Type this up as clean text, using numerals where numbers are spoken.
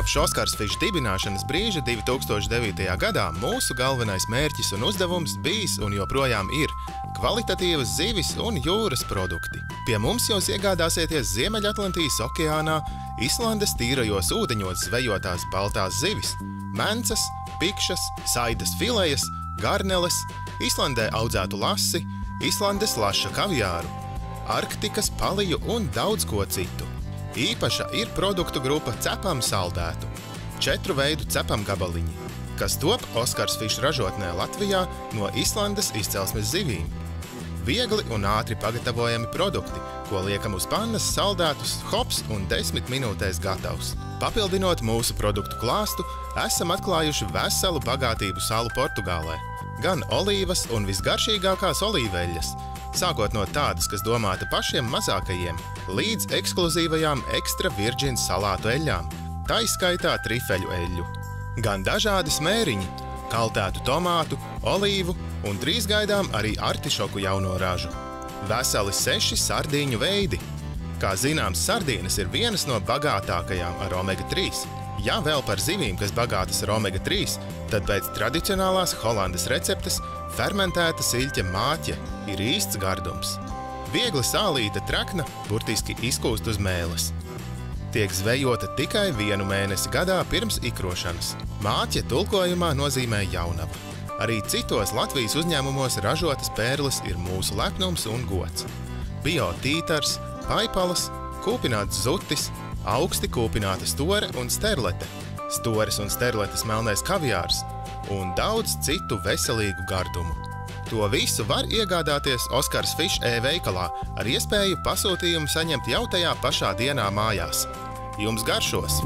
Kopš Oskars Fish dibināšanas brīža 2009. gadā mūsu galvenais mērķis un uzdevums bijis un joprojām ir kvalitatīvas zivis un jūras produkti. Pie mums jūs iegādāsieties Ziemeļatlantijas okeānā, Islandes tīrajos ūdeņos zvejotās baltās zivis, mencas, pikšas, saitas filejas, garneles, Islandē audzētu lasi, Islandes laša kaviāru, Arktikas paliju un daudz ko citu. Īpaša ir produktu grupa cepam saldētu, 4 veidu cepam gabaliņi, kas top Oskars Fish ražotnē Latvijā no Islandes izcelsmes zivīm. Viegli un ātri pagatavojami produkti, ko liekam uz pannas saldētus, hops un 10 minūtēs gatavs. Papildinot mūsu produktu klāstu, esam atklājuši veselu bagātību salu Portugālē. Gan olīvas un visgaršīgākās olīveļas, sākot no tādas, kas domāta pašiem mazākajiem, līdz ekskluzīvajām ekstra virģin salātu eļļām, taiskaitā trifeļu eļļu. Gan dažādi smēriņi, kaltētu tomātu, olīvu un drīz gaidām arī artišoku jauno ražu. Veseli 6 sardīņu veidi. Kā zināms, sardīnas ir vienas no bagātākajām ar omega-3. Ja vēl par zivīm, kas bagātas ar omega-3, tad pēc tradicionālās Holandas receptes fermentēta siļķa māķe ir īsts gardums. Viegli sālīta trakna burtiski izkūst uz mēles. Tiek zvejota tikai 1 mēnesi gadā pirms ikrošanas. Māķe tulkojumā nozīmē jaunava. Arī citos Latvijas uzņēmumos ražotas pērles ir mūsu lepnums un gods. Bio tītars, paipalas, kūpināts zutis, augsti kūpināta store un sterlete, stores un sterletes melnais kaviārs un daudz citu veselīgu gardumu. To visu var iegādāties Oskars Fish e-veikalā ar iespēju pasūtījumu saņemt jau tajā pašā dienā mājās. Jums garšos!